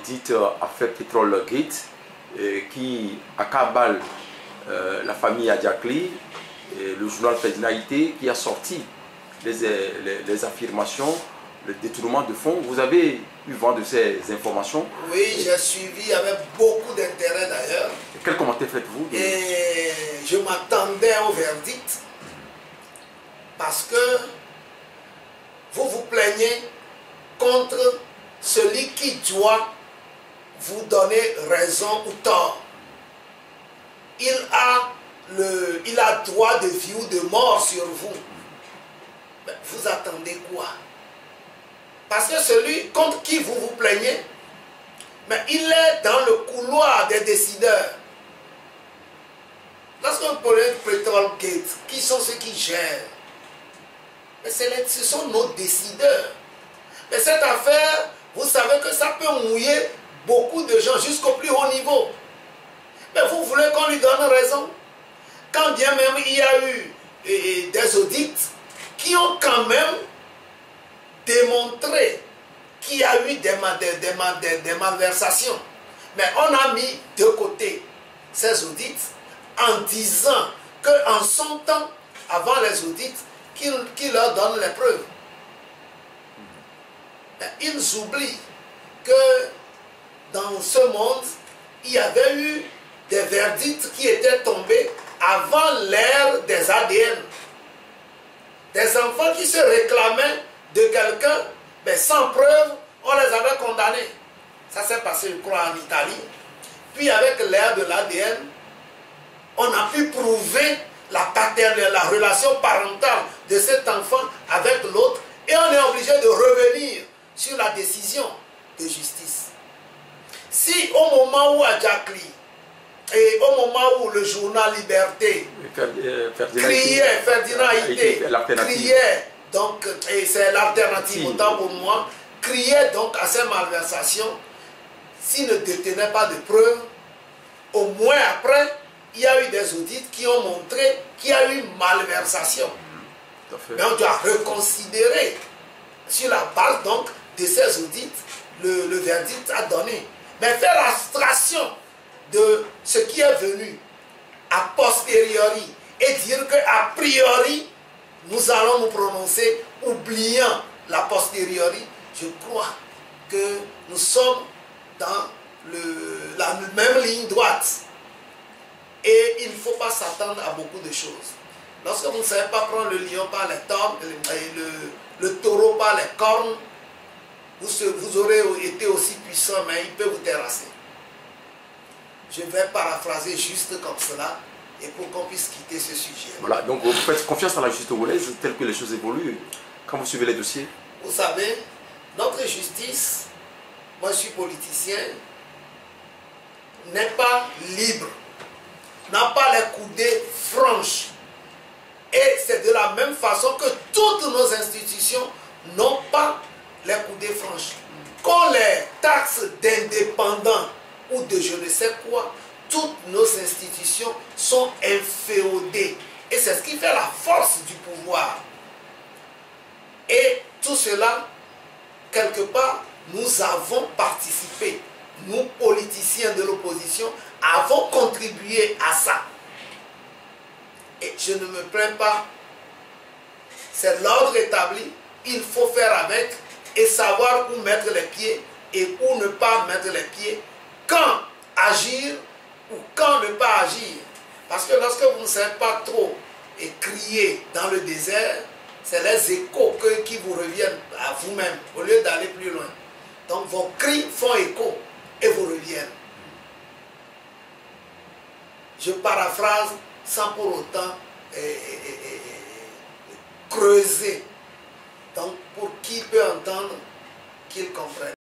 dite affaire Pétrole Gate qui accable la famille Adiakli, le journal Ferdinalité qui a sorti les affirmations, le détournement de fonds. Vous avez eu vent de ces informations? Oui, j'ai suivi avec beaucoup d'intérêt d'ailleurs. Quel commentaire faites-vous? Et je m'attendais au verdict parce que vous vous plaignez contre celui qui doit vous donner raison ou tort. Il a droit de vie ou de mort sur vous. Mais vous attendez quoi? Parce que celui contre qui vous vous plaignez, mais il est dans le couloir des décideurs. Lorsqu'on parle de Pétrole Gate, qui sont ceux qui gèrent? Mais ce sont nos décideurs. Mais cette affaire, vous savez que ça peut mouiller beaucoup de gens jusqu'au plus haut niveau. Mais vous voulez qu'on lui donne raison? Quand bien même il y a eu des audits qui ont quand même démontré qu'il y a eu des malversations. Mais on a mis de côté ces audits en disant qu'en son temps, avant les audits, qu'ils leur donnent les preuves. Mais ils oublient que dans ce monde, il y avait eu des verdicts qui étaient tombés avant l'ère des ADN. Des enfants qui se réclamaient de quelqu'un, mais sans preuve, on les avait condamnés. Ça s'est passé, je crois, en Italie. Puis avec l'ère de l'ADN, on a pu prouver la relation parentale de cet enfant avec l'autre, et on est obligé de revenir sur la décision de justice. Si au moment où Adiakli et au moment où le journal Liberté criait, criait, donc, et c'est l'alternative autant pour moi, criait donc à ces malversations, s'il ne détenait pas de preuves, au moins après, il y a eu des audits qui ont montré qu'il y a eu malversation. Mais on doit reconsidérer sur la base donc de ces audits le verdict à donner. Mais faire abstraction de ce qui est venu a posteriori et dire qu'a priori nous allons nous prononcer oubliant la posteriori, je crois que nous sommes dans la même ligne droite. Et il ne faut pas s'attendre à beaucoup de choses. Lorsque vous ne savez pas prendre le lion par les cornes, le taureau par les cornes, vous aurez été aussi puissant, mais il peut vous terrasser. Je vais paraphraser juste comme cela, et pour qu'on puisse quitter ce sujet. Voilà, donc vous faites confiance à la justice togolaise telle que les choses évoluent quand vous suivez les dossiers? Vous savez, notre justice, moi je suis politicien, n'est pas libre, n'a pas les coudées franches. Et c'est de la même façon que toutes nos institutions n'ont pas les coudées franches. Qu'on les taxe d'indépendants ou de je ne sais quoi, toutes nos institutions sont inféodées. Et c'est ce qui fait la force du pouvoir. Et tout cela, quelque part, nous avons participé. Nous, politiciens de l'opposition, avons contribué à ça. Et je ne me plains pas. C'est l'ordre établi. Il faut faire avec et savoir où mettre les pieds et où ne pas mettre les pieds. Quand agir ou quand ne pas agir. Parce que lorsque vous ne savez pas trop et crier dans le désert, c'est les échos qui vous reviennent à vous-même au lieu d'aller plus loin. Donc vos cris font écho et vous reviennent. Je paraphrase sans pour autant creuser. Donc pour qui peut entendre, qu'il comprenne.